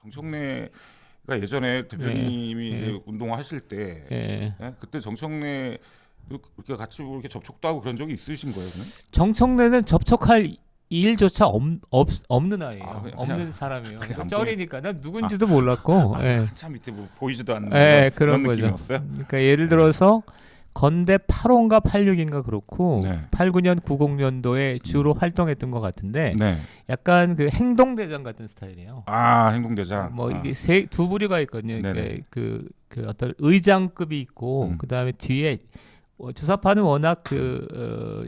정청래가 예전에 대표님이 이제 운동하실 때 예? 그때 정청래 이렇게 같이 이렇게 접촉도 하고 그런 적이 있으신 거예요? 그러면? 정청래는 접촉할 일조차 없는 아이예요. 그냥 없는 사람이에요. 그냥 쩔이니까 난 누군지도 몰랐고. 한참 밑에 뭐 보이지도 않는 그런 거죠. 느낌이었어요? 그러니까 예를 들어서 건대 8호인가 86인가 그렇고 네. 89년 90년도에 주로 활동했던 것 같은데 네. 약간 그 행동대장 같은 스타일이에요. 아 행동대장. 뭐 아. 이게 두 부류가 있거든요. 네네. 그 어떤 의장급이 있고 그 다음에 뒤에 주사파는 워낙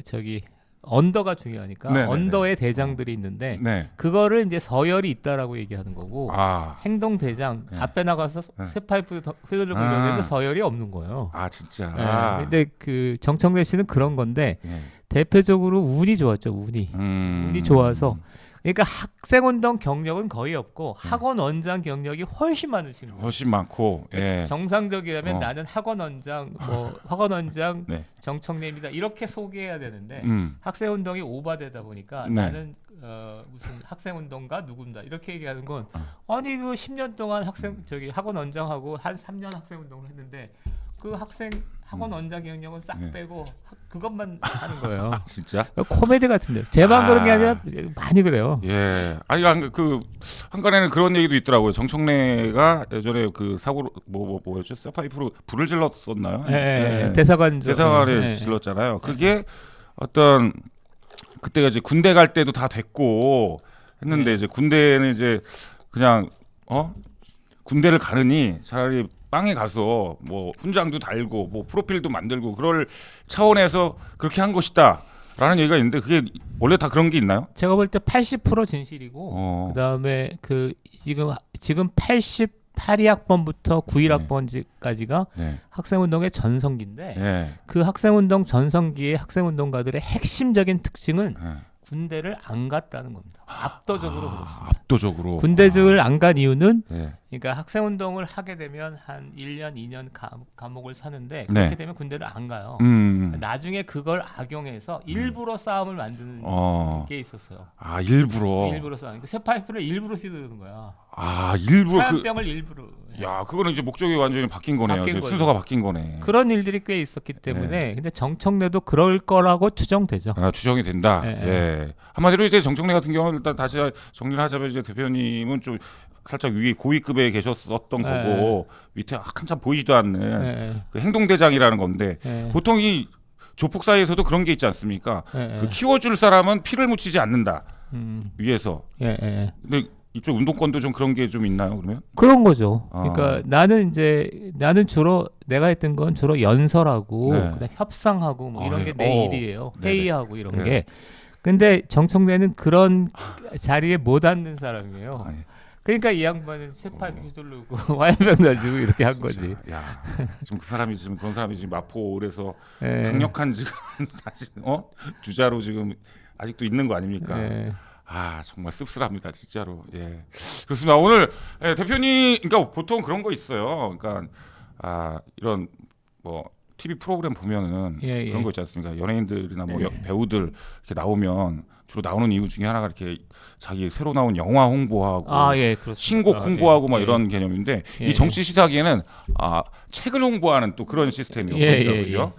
저기 언더가 중요하니까 네네네. 언더의 대장들이 있는데 네. 그거를 이제 서열이 있다라고 얘기하는 거고 아. 행동 대장 네. 앞에 나가서 네. 쇠파이프 휘두르고 이러는데 서열이 없는 거예요. 아 진짜. 네. 근데 그 정청래 씨는 그런 건데 네. 대표적으로 운이 좋았죠. 운이 좋아서 그러니까 학생운동 경력은 거의 없고 학원 원장 경력이 훨씬 많으신 거예요. 훨씬 많고. 예. 정상적이라면 나는 학원 원장 학원 원장 네. 정청래입니다. 이렇게 소개해야 되는데 학생운동이 오바되다 보니까 네. 나는 무슨 학생운동가 누군다 이렇게 얘기하는 건 아니 그 10년 동안 학원 원장하고 한 3년 학생운동을 했는데 그 학원 원장 경력은 싹 네. 빼고 그것만 하는 거예요. 아 진짜? 코미디 같은데 제만 그런 게 아니라 많이 그래요. 예. 아니 그 한간에는 그런 얘기도 있더라고요. 정청래가 예전에 그 사고로 뭐였죠? 쇠파이프로 불을 질렀었나요? 예. 대사관에 질렀잖아요. 그게 어떤 그때가 이제 군대 갈 때도 다 됐고 했는데 이제 군대는 이제 그냥 군대를 가느니 차라리 빵에 가서 뭐 훈장도 달고 뭐 프로필도 만들고 그럴 차원에서 그렇게 한 것이다라는 얘기가 있는데 그게 원래 다 그런 게 있나요? 제가 볼 때 80% 진실이고 그다음에 그 지금 88학번부터 91학번까지가 네. 학생운동의 전성기인데 네. 그 학생운동 전성기의 학생운동가들의 핵심적인 특징은 네. 군대를 안 갔다는 겁니다. 압도적으로 그렇습니다. 압도적으로. 군대를 안 간 이유는 네. 그러니까 학생운동을 하게 되면 한 1년, 2년 감옥을 사는데 네. 그렇게 되면 군대를 안 가요. 나중에 그걸 악용해서 일부러 싸움을 만드는 게 있었어요. 아 일부러 싸움. 쇠파이프를 일부러 휘두르는 거야. 아 일부러 화염병을 일부러. 야 그거는 이제 목적이 완전히 바뀐 거네요. 순서가 바뀐 거네. 그런 일들이 꽤 있었기 때문에 근데 정청래도 그럴 거라고 추정되죠. 아, 추정이 된다. 예. 한마디로 이제 정청래 같은 경우는 일단 다시 정리를 하자면 이제 대표님은 좀 살짝 위에 고위급에 계셨었던 거고 밑에 한참 보이지도 않는 그 행동대장이라는 건데 보통 이 조폭 사이에서도 그런 게 있지 않습니까? 그 키워줄 사람은 피를 묻히지 않는다. 위에서. 근데 이쪽 운동권도 좀 그런 게 좀 있나요, 그러면? 그런 거죠. 그러니까 나는 주로 내가 했던 건 주로 연설하고 그다음에 협상하고 뭐 이런 게 내 일이에요. 회의하고 이런 게. 근데 정청래는 그런 자리에 못 앉는 사람이에요. 그러니까 이 양반은 쇠파이프 휘두르고 화염병 놔주고 이렇게 한 거지. 야, 지금 그 사람이 지금 그런 사람이 지금 마포에서 강력한 지금 다시 주자로 지금 아직도 있는 거 아닙니까? 아 정말 씁쓸합니다 진짜로. 예 그렇습니다. 오늘 대표님 그러니까 보통 그런 거 있어요. 그러니까 이런 뭐 TV 프로그램 보면은 그런 거 있지 않습니까? 연예인들이나 뭐 배우들 이렇게 나오면 주로 나오는 이유 중에 하나가 이렇게 자기 새로 나온 영화 홍보하고 신곡 홍보하고 막 이런 개념인데 이 정치 시사기에는 책을 홍보하는 또 그런 시스템이었거든요.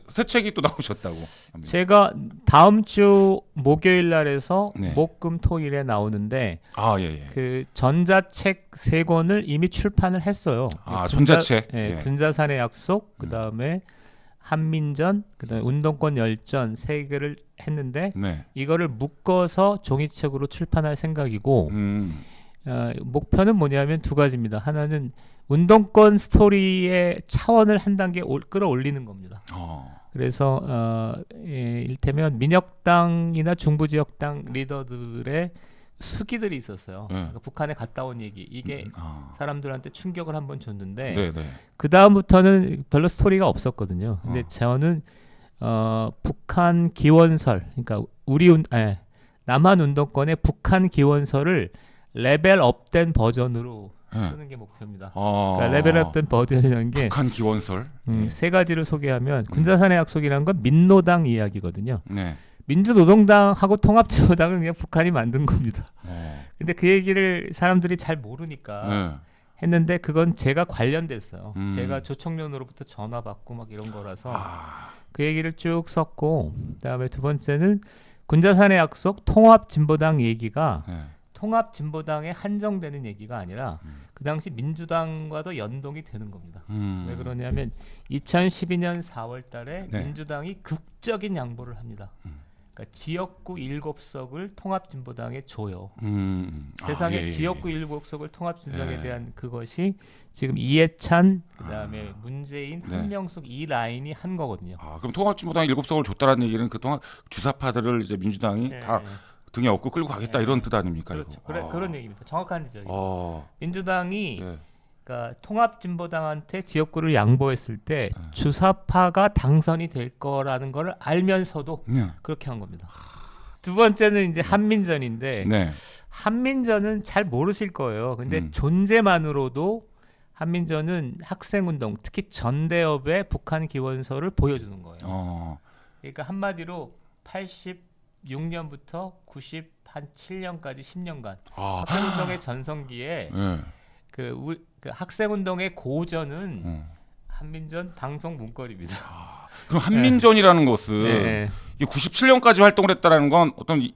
새 책이 또 나오셨다고 합니다. 제가 다음 주 목요일 날에서 목금 토일에 나오는데 그 전자책 3권을 이미 출판을 했어요. 전자책. 군자산의 약속, 그다음에 한민전, 그다음에 운동권 열전 3개를 했는데 이거를 묶어서 종이책으로 출판할 생각이고 목표는 뭐냐면 2가지입니다. 하나는 운동권 스토리의 차원을 한 단계 끌어올리는 겁니다. 그래서 일테면 민혁당이나 중부지역당 리더들의 수기들이 있었어요. 그러니까 북한에 갔다 온 얘기 이게 사람들한테 충격을 한번 줬는데 그 다음부터는 별로 스토리가 없었거든요. 근데 저는 북한 기원설, 그러니까 남한 운동권의 북한 기원설을 레벨업된 버전으로 쓰는 게 목표입니다. 그러니까 레벨업된 버전이라는 게 북한 기원설 3가지를 소개하면 군자산의 약속이라는 건 민노당 이야기거든요. 민주노동당하고 통합진보당은 그냥 북한이 만든 겁니다. 근데 그 얘기를 사람들이 잘 모르니까 네. 했는데 그건 제가 관련됐어요. 제가 조청년으로부터 전화 받고 막 이런 거라서 그 얘기를 쭉 썼고, 그다음에 두 번째는 군자산의 약속 통합진보당 얘기가 네. 통합진보당에 한정되는 얘기가 아니라 그 당시 민주당과도 연동이 되는 겁니다. 왜 그러냐면 2012년 4월 달에 네. 민주당이 극적인 양보를 합니다. 그러니까 지역구 7석을 통합진보당에 줘요. 세상에 예, 예, 지역구 예. 7석을 통합진보당에 예. 대한 그것이 지금 이해찬, 그다음에 문재인, 네. 한명숙 이 라인이 한 거거든요. 그럼 통합진보당이 7석을 줬다라는 얘기는 그 통합 주사파들을 이제 민주당이 네. 다 등에 업고 끌고 가겠다 이런 뜻 아닙니까? 그렇죠. 이거? 그런 얘기입니다. 정확한 지적이에요. 민주당이 예. 그러니까 통합진보당한테 지역구를 양보했을 때 주사파가 당선이 될 거라는 걸 알면서도 네. 그렇게 한 겁니다. 두 번째는 이제 한민전인데 네. 한민전은 잘 모르실 거예요. 근데 존재만으로도 한민전은 학생운동, 특히 전대협의 북한 기원서를 보여주는 거예요. 그러니까 한마디로 86년부터 97년까지 10년간 학생운동의 전성기에 네. 그 학생운동의 고전은 한민전 방송 문거리입니다. 그럼 한민전이라는 것은 네. 이게 97년까지 활동을 했다라는 건 어떤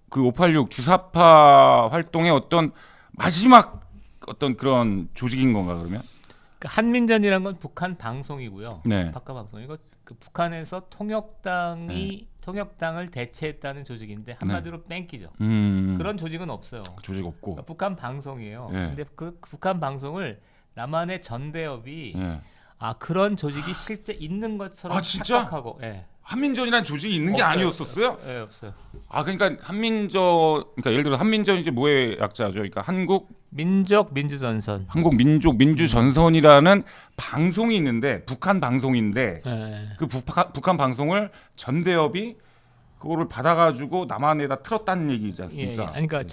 그 586 주사파 활동의 어떤 마지막 어떤 그런 조직인 건가 그러면? 그러니까 한민전이라는 건 북한 방송이고요. 네. 박하 방송이고 그 북한에서 통역당을 대체했다는 조직인데 한마디로 뺑기죠. 그런 조직은 없어요. 조직 없고. 그러니까 북한 방송이에요. 네. 근데 그 북한 방송을 남한의 전대협이 네. 그런 조직이 실제 있는 것처럼 진짜? 착각하고, 예. 한민전이라는 조직이 있는 게 없어요. 아니었었어요? 예, 없어요. 그러니까 한민전, 그러니까 예를 들어 한민전이 이제 뭐의 약자죠? 그러니까 민족 민주전선. 한국 민족 민주전선이라는 방송이 있는데 북한 방송인데 예. 그 북한 방송을 전대협이 그거를 받아가지고 남한에다 틀었다는 얘기지 예, 않습니까? 예. 그러니까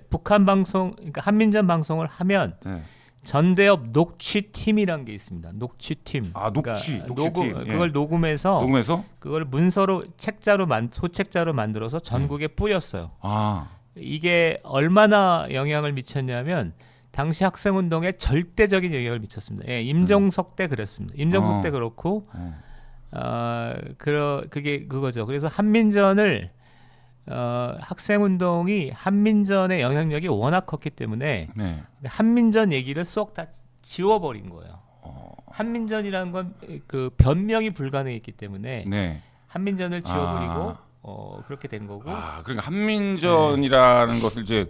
북한 방송, 그러니까 한민전 방송을 하면 네. 전대협 녹취팀이란 게 있습니다. 녹취팀. 녹취팀. 그걸 녹음해서 그걸 문서로 소책자로 만들어서 전국에 뿌렸어요. 이게 얼마나 영향을 미쳤냐면 당시 학생운동에 절대적인 영향을 미쳤습니다. 예, 임종석 때 그랬습니다. 임종석 때 그렇고 그게 그거죠. 그래서 한민전을 학생운동이 한민전의 영향력이 워낙 컸기 때문에 네. 한민전 얘기를 쏙 다 지워버린 거예요. 한민전이라는 건 그 변명이 불가능했기 때문에 네. 한민전을 지워버리고 그렇게 된 거고. 그러니까 한민전이라는 것을 이제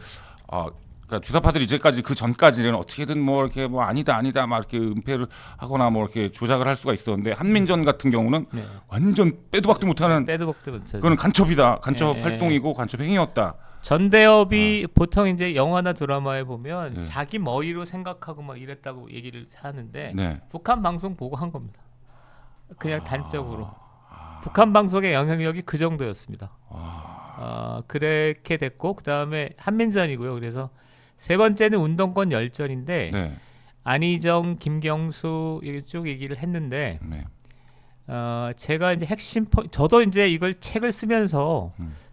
그러니까 주사파들이 이제까지 그 전까지는 어떻게든 뭐 이렇게 뭐 아니다 막 이렇게 은폐를 하거나 뭐 이렇게 조작을 할 수가 있었는데 한민전 같은 경우는 완전 빼도 박도 못하는 그거는 간첩 활동이고 간첩 행위였다. 전대협이 보통 이제 영화나 드라마에 보면 자기 머리로 생각하고 막 이랬다고 얘기를 하는데 북한 방송 보고 한 겁니다. 그냥 단적으로 북한 방송의 영향력이 그 정도였습니다. 그렇게 됐고 그 다음에 한민전이고요. 그래서 세 번째는 운동권 열전인데 안희정, 김경수 쭉 얘기를 했는데 제가 이제 핵심 저도 이제 이걸 책을 쓰면서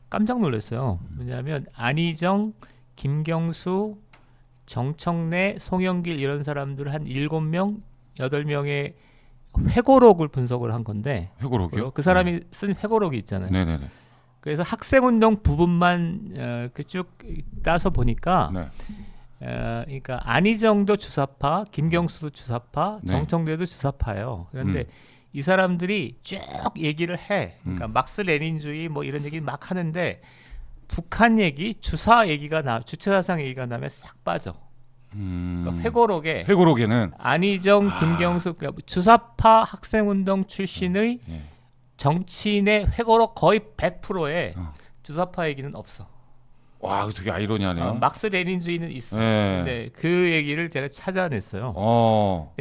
깜짝 놀랐어요. 왜냐하면 안희정, 김경수, 정청래, 송영길 이런 사람들 한 7명, 8명의 회고록을 분석을 한 건데 회고록이요? 그 사람이 쓴 회고록이 있잖아요. 네네네. 그래서 학생운동 부분만 쭉 따서 보니까 그러니까 안희정도 주사파, 김경수도 주사파, 정청래도 주사파예요. 그런데 이 사람들이 쭉 얘기를 해. 그러니까 막스 레닌주의 뭐 이런 얘기 막 하는데 북한 얘기, 주차 사상 얘기가 나면 싹 빠져. 그러니까 회고록에는 안희정, 김경수 그러니까 주사파 학생운동 출신의 정치인의 회고록 거의 100%에 주사파 얘기는 없어. 와, 되게 아이러니하네요. 막스 레닌주의는 있어. 근데 그 얘기를 제가 찾아냈어요.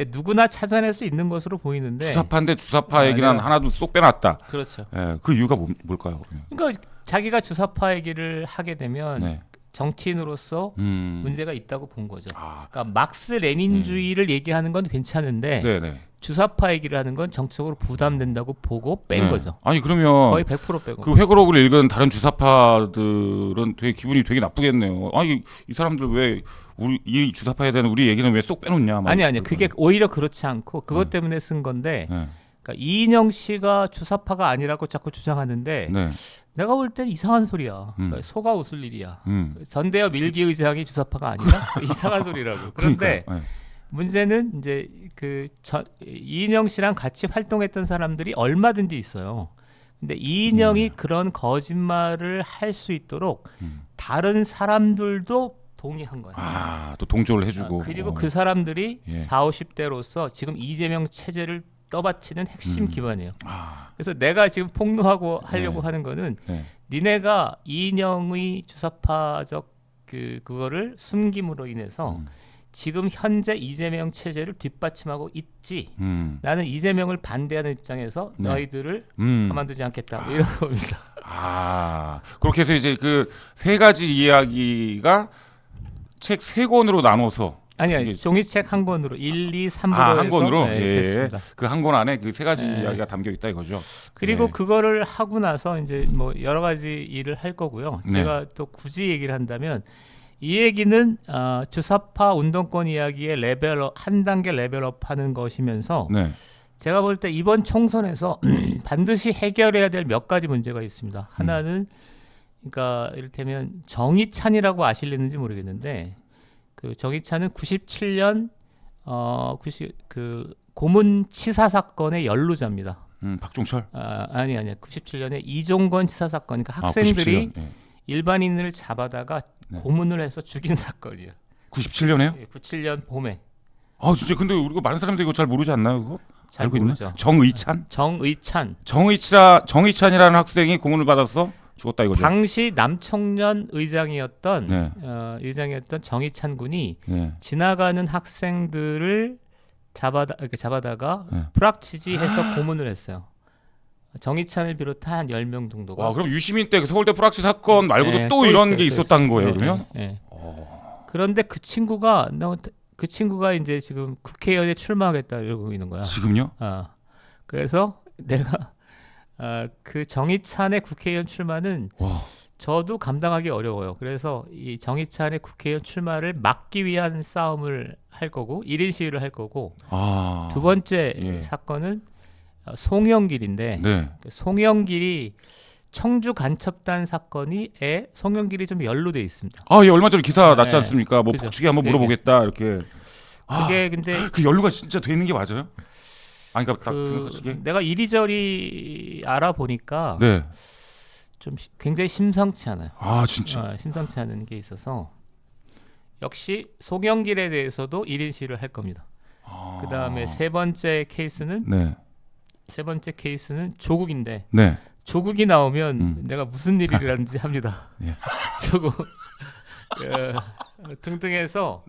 누구나 찾아낼 수 있는 것으로 보이는데 주사파인데 주사파 얘기는 하나도 쏙 빼놨다. 그렇죠. 그 이유가 뭘까요? 그러니까 자기가 주사파 얘기를 하게 되면 정치인으로서 문제가 있다고 본 거죠. 아, 그러니까 막스 레닌주의를 얘기하는 건 괜찮은데 네네. 주사파 얘기를 하는 건 정치적으로 부담된다고 보고 뺀 네. 거죠. 아니 그러면 거의 100% 빼고. 그 회고록을 읽은 다른 주사파들은 되게 기분이 되게 나쁘겠네요. 아니 이 사람들 왜 우리 이 주사파에 대한 우리 얘기는 왜 쏙 빼놓냐? 막 아니 그게 오히려 그렇지 않고 그것 때문에 쓴 건데 네. 그러니까 이인영 씨가 주사파가 아니라고 자꾸 주장하는데 네. 내가 볼 땐 이상한 소리야. 그러니까 속아 웃을 일이야. 음. 전대협 일기 의장이 주사파가 아니라 이상한 소리라고. 그런데 그러니까요. 네. 문제는 이제 이인영 씨랑 같이 활동했던 사람들이 얼마든지 있어요. 근데 이인영이 그런 거짓말을 할 수 있도록 다른 사람들도 동의한 거예요. 아, 또 동조를 해주고. 그리고 그 사람들이 예. 40, 50대로서 지금 이재명 체제를 떠받치는 핵심 기반이에요. 아, 그래서 내가 지금 폭로하고 하려고 네. 하는 거는 네. 니네가 이인영의 주사파적 그거를 숨김으로 인해서 지금 현재 이재명 체제를 뒷받침하고 있지. 나는 이재명을 반대하는 입장에서 네. 너희들을 가만두지 않겠다. 뭐 이런 겁니다. 아, 그렇게 해서 이제 그 세 가지 이야기가 책 세 권으로 나눠서 아니 종이책 한 권으로 1, 2, 3부로 아, 한 권으로 네, 예. 됐습니다. 그 한 권 안에 그 세 가지 네. 이야기가 담겨 있다 이거죠. 그리고 네. 그거를 하고 나서 이제 뭐 여러 가지 일을 할 거고요. 네. 제가 또 굳이 얘기를 한다면 이 얘기는 주사파 운동권 이야기의 레벨업 한 단계 레벨업하는 것이면서 네. 제가 볼 때 이번 총선에서 반드시 해결해야 될 몇 가지 문제가 있습니다. 하나는 그러니까 이를테면 정의찬이라고 아실는지 모르겠는데 그 정의찬은 97년 그 고문치사 사건의 연루자입니다. 박종철. 아니 97년에 이종건 치사 사건. 그러니까 학생들이 97년. 예. 일반인을 잡아다가 네. 고문을 해서 죽인 사건이에요. 97년에요? 예, 97년 봄에. 아, 진짜 근데 우리가 많은 사람들이 이거 잘 모르지 않나요, 그거? 잘 알고 모르죠. 있나? 정의찬? 정의찬이라는 학생이 고문을 받아서 죽었다 이거죠. 당시 남청년 의장이었던 네. 의장이었던 정의찬 군이 네. 지나가는 학생들을 잡아다가 네. 프락치지해서 고문을 했어요. 정의찬을 비롯한 한 10명 정도가. 와, 그럼 유시민 때그 서울대 프락치 사건 말고도 네, 또 이런 게 있었다는 거예요, 그러면? 네. 그런데 그 친구가 이제 지금 국회의원에 출마하겠다 이러고 있는 거야. 지금요? 그래서 내가 그 정의찬의 국회의원 출마는 와. 저도 감당하기 어려워요. 그래서 이 정의찬의 국회의원 출마를 막기 위한 싸움을 할 거고 1인 시위를 할 거고 두 번째 예. 사건은 송영길인데 네. 송영길이 청주 간첩단 사건이 송영길이 좀 연루돼 있습니다. 아, 예, 얼마 전에 기사 났지 네. 않습니까? 뭐 그죠. 북측에 한번 물어보겠다 이렇게. 그게 근데 그 연루가 진짜 되는 게 맞아요? 아니, 그러니까 딱 생각하시기에. 내가 이리저리 알아보니까 네. 좀 굉장히 심상치 않아요. 아, 진짜. 심상치 않은 게 있어서 역시 송영길에 대해서도 1인 시위를 할 겁니다. 그 다음에 세 번째 케이스는 네. 조국인데 네. 조국이 나오면 내가 무슨 일이라든지 합니다. 예. 조국 등등해서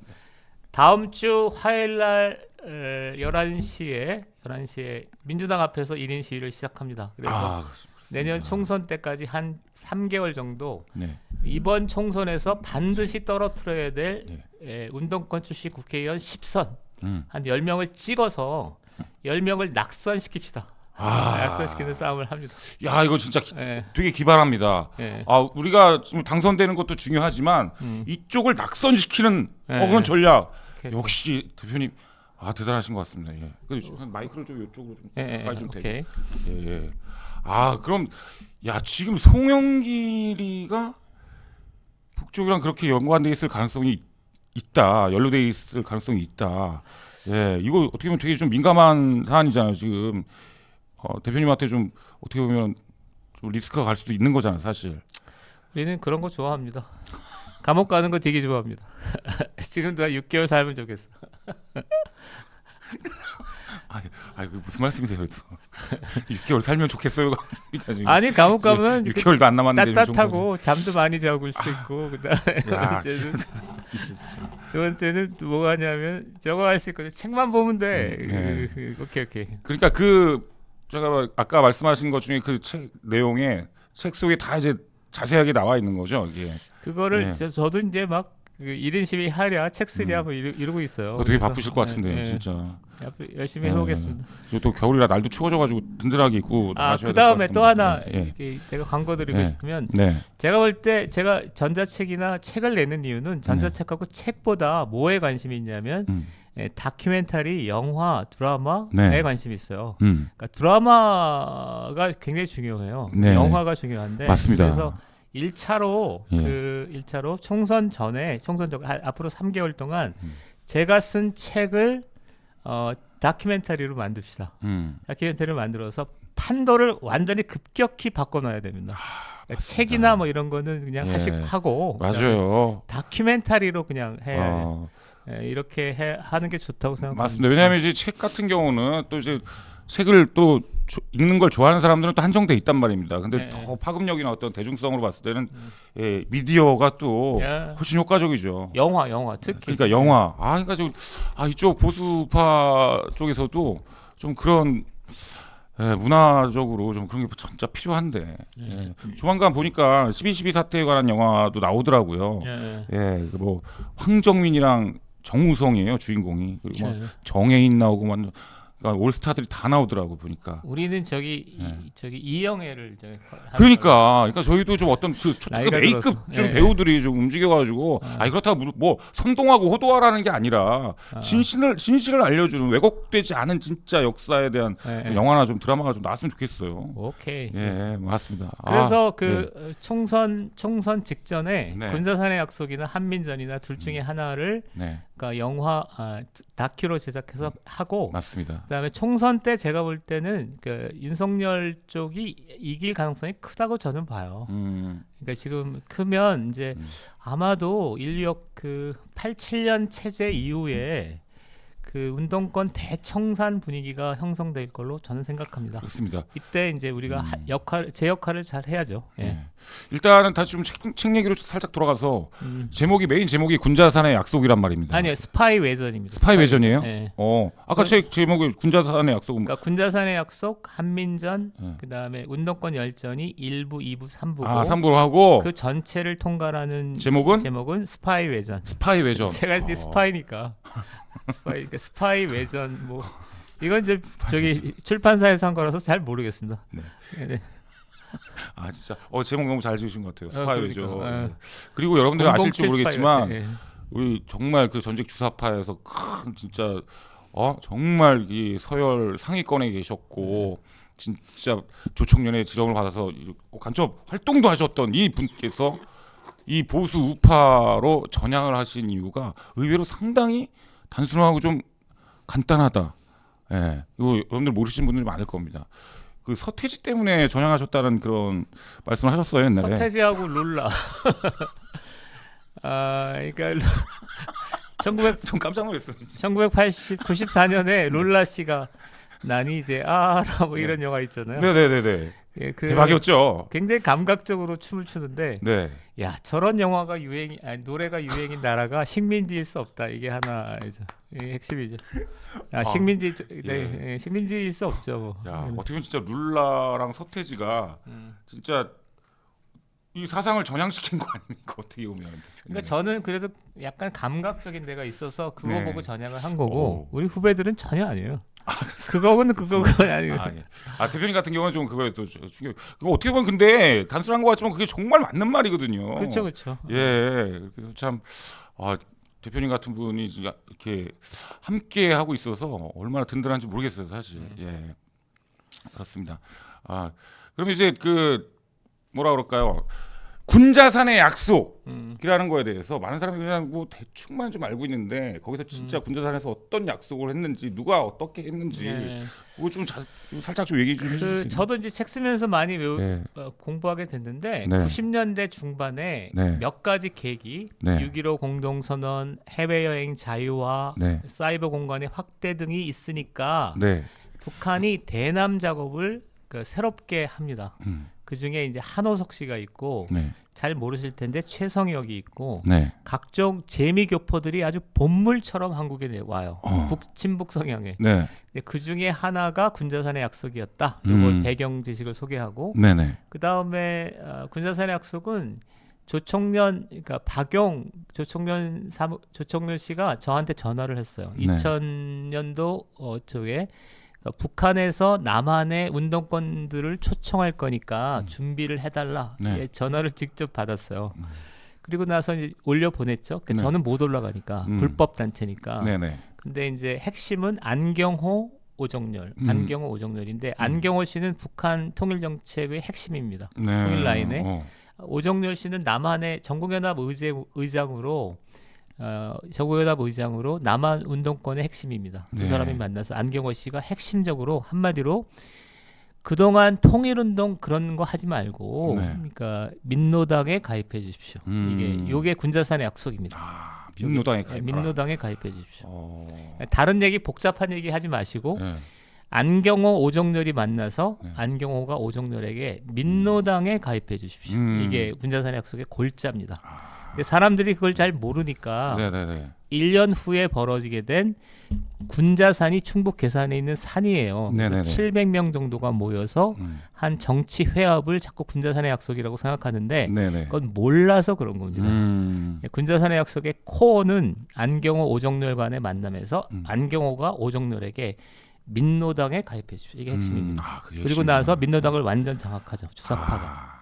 다음 주 화요일 날 11시에 민주당 앞에서 1인 시위를 시작합니다. 그래서 내년 총선 때까지 한 3개월 정도 네. 이번 총선에서 반드시 떨어뜨려야 될 네. 운동권 출신 국회의원 10선 한 10명을 찍어서 10명을 낙선시킵시다. 낙선시키는 싸움을 합니다. 야, 이거 진짜 예. 되게 기발합니다. 예. 우리가 지금 당선되는 것도 중요하지만 이쪽을 낙선시키는 그런 전략. 역시 대표님 대단하신 것 같습니다. 예. 마이크를 좀 이쪽으로 좀 가까이 좀 대게. 예. 그럼 지금 송영길이가 북쪽이랑 그렇게 연관돼 있을 가능성이 있다. 연루돼 있을 가능성이 있다. 예, 이거 어떻게 보면 되게 좀 민감한 사안이잖아요. 지금 대표님한테 좀 어떻게 보면 좀 리스크가 갈 수도 있는 거잖아요, 사실. 우리는 그런 거 좋아합니다. 감옥 가는 거 되게 좋아합니다. 지금도 한 6개월 살면 좋겠어. 그 무슨 말씀이세요? 6개월 살면 좋겠어요. 아니, 감옥 가면 6개월도 안 남았는데 따뜻하고 잠도 많이 자고 수 있고 그다음에 두 번째는 또 뭐가 하냐면 저거 할 수 있거든요. 책만 보면 돼. 오케이. 그러니까 제가 아까 말씀하신 것 중에 그 책 내용에 책 속에 다 이제 자세하게 나와 있는 거죠, 이게. 그거를 네. 저도 이제 막 그 1인 시위 하랴 책 쓰랴 뭐 이러고 있어요. 그거 되게 그래서, 바쁘실 것 같은데요, 진짜. 열심히 해보겠습니다. 또 겨울이라 날도 추워져가지고 든든하게 입고 그 다음에 또 하나 예. 내가 광고 드리고 싶으면 네. 제가 볼 때 제가 전자책이나 책을 내는 이유는 전자책하고 책보다 뭐에 관심이 있냐면 다큐멘터리, 영화, 드라마에 관심이 있어요. 그러니까 드라마가 굉장히 중요해요. 네. 영화가 중요한데 맞습니다. 그래서 1차로 예. 1차로 총선 전에 앞으로 3개월 동안 제가 쓴 책을 다큐멘터리로 만듭시다. 다큐멘터리를 만들어서 판도를 완전히 급격히 바꿔놔야 됩니다. 그러니까 책이나 뭐 이런 거는 그냥 하고 맞아요. 다큐멘터리로 그냥 이렇게 하는 게 좋다고 생각합니다. 맞습니다. 왜냐하면 이제 책 같은 경우는 또 이제 책을 또 읽는 걸 좋아하는 사람들은 또 한정돼 있단 말입니다. 근데 더 파급력이나 어떤 대중성으로 봤을 때는 미디어가 또 훨씬 효과적이죠. 영화 특히. 그러니까 영화. 그러니까 이쪽 보수파 쪽에서도 좀 그런 문화적으로 좀 그런 게 진짜 필요한데. 조만간 보니까 12.12 사태에 관한 영화도 나오더라고요. 뭐 황정민이랑 정우성이에요, 주인공이. 그리고 뭐 정혜인 나오고 완전 그러니까 올스타들이 다 나오더라고 보니까. 우리는 저기 이영애를 그러니까 저희도 좀 어떤 그 초특급 A급 좀 배우들이 좀 움직여가지고 그렇다고 뭐 선동하고 호도하라는 게 아니라 진실을 알려주는 왜곡되지 않은 진짜 역사에 대한 영화나 좀 드라마가 좀 나왔으면 좋겠어요. 오케이. 맞습니다. 그래서 총선 직전에 군자산의 약속이나 한민전이나 둘 중에 하나를 그러니까 영화 다큐로 제작해서 하고 맞습니다. 그다음에 총선 때 제가 볼 때는 그 윤석열 쪽이 이길 가능성이 크다고 저는 봐요. 그러니까 지금 크면 이제 아마도 인류역 그 87년 체제 이후에 그 운동권 대청산 분위기가 형성될 걸로 저는 생각합니다. 그렇습니다. 이때 이제 우리가 제 역할을 잘 해야죠. 일단은 다시 좀 책 얘기로 살짝 돌아가서 메인 제목이 군자산의 약속이란 말입니다. 아니요, 스파이 외전입니다. 스파이 외전이에요? 네. 아까 책 제목이 군자산의 약속은. 그러니까 군자산의 약속, 한민전, 그다음에 운동권 열전이 1부, 2부, 3부고. 3부로 하고 그 전체를 통과하는 제목은 스파이 외전. 스파이 외전. 제가 이제 스파이니까. 스파이 외전 뭐 이건 이제 저기 출판사에서 한 거라서 잘 모르겠습니다. 네. 진짜 제목 너무 잘 지으신 것 같아요. 스파이 외전. 그리고 여러분들이 아실지 모르겠지만 우리 정말 그 전직 주사파에서 큰 진짜 정말 이 서열 상위권에 계셨고 진짜 조총련의 지령을 받아서 간첩 활동도 하셨던 이 분께서 이 보수 우파로 전향을 하신 이유가 의외로 상당히 단순하고 좀 간단하다. 이거 여러분들 모르시는 분들이 많을 겁니다. 그 서태지 때문에 전향하셨다는 그런 말씀을 하셨어요, 옛날에. 서태지하고 룰라. 그러니까 좀 깜짝 놀랐어요. 94년에 룰라 씨가 난이 이제 뭐 이런 영화 있잖아요. 네네네네. 대박이었죠. 굉장히 감각적으로 춤을 추는데, 야 저런 영화가 노래가 유행인 나라가 식민지일 수 없다. 이게 하나이죠. 이게 핵심이죠. 식민지일 수 없죠. 뭐. 어떻게 보면 진짜 룰라랑 서태지가 진짜 이 사상을 전향시킨 거 아닙니까? 어떻게 보면. 그러니까 저는 그래도 약간 감각적인 데가 있어서 그거 보고 전향을 한 거고 우리 후배들은 전혀 아니에요. 그거는 아니고. 대표님 같은 경우는 좀 그거에 또 충격. 그거 어떻게 보면 근데 단순한 것 같지만 그게 정말 맞는 말이거든요. 그렇죠. 그래서 참 대표님 같은 분이 이렇게 함께 하고 있어서 얼마나 든든한지 모르겠어요, 사실. 그렇습니다. 그럼 이제 뭐라 그럴까요? 군자산의 약속이라는 거에 대해서 많은 사람들이 그냥 뭐 대충만 좀 알고 있는데 거기서 진짜 군자산에서 어떤 약속을 했는지 누가 어떻게 했는지 그거 좀 살짝 좀 얘기 좀 해주세요. 저도 이제 책 쓰면서 많이 공부하게 됐는데 90년대 중반에 몇 가지 계기 6.15 공동선언, 해외여행 자유화, 사이버 공간의 확대 등이 있으니까 북한이 대남 작업을 새롭게 합니다. 그 중에 이제 한호석 씨가 있고 네. 잘 모르실 텐데 최성혁이 있고 네. 각종 재미 교포들이 아주 본물처럼 한국에 와요. 친북 성향에. 네. 그 중에 하나가 군자산의 약속이었다. 이걸 배경 지식을 소개하고 네네. 그 다음에 군자산의 약속은 조총련, 그러니까 박용 조총련 씨가 저한테 전화를 했어요. 네. 2000년도 쪽에 북한에서 남한의 운동권들을 초청할 거니까 준비를 해달라. 네. 전화를 직접 받았어요. 그리고 나서 이제 올려 보냈죠. 네. 저는 못 올라가니까 불법 단체니까. 네네. 근데 이제 핵심은 안경호, 안경호, 오정렬인데 안경호 씨는 북한 통일 정책의 핵심입니다. 네. 통일 라인에. 오정렬 씨는 남한의 전국연합 의장으로 전국연합 의장으로 남한 운동권의 핵심입니다. 두 네. 사람이 만나서 안경호 씨가 핵심적으로 한마디로 그동안 통일운동 그런 거 하지 말고 네. 그러니까 민노당에 가입해 주십시오. 이게 군자산의 약속입니다. 민노당에 가입. 민노당에 가입해 주십시오. 다른 얘기 복잡한 얘기 하지 마시고 네. 안경호 오정렬이 만나서 안경호가 오정렬에게 민노당에 가입해 주십시오. 이게 군자산의 약속의 골자입니다. 근데 사람들이 그걸 잘 모르니까 네네네. 1년 후에 벌어지게 된 군자산이 충북 괴산에 있는 산이에요. 그래서 700명 정도가 모여서 한 정치 회합을 자꾸 군자산의 약속이라고 생각하는데 네네. 그건 몰라서 그런 겁니다. 군자산의 약속의 코어는 안경호 오정렬 간의 만남에서 안경호가 오정렬에게 민노당에 가입해 주십시오. 이게 핵심입니다. 그리고 나서 민노당을 완전 장악하죠. 주사파가.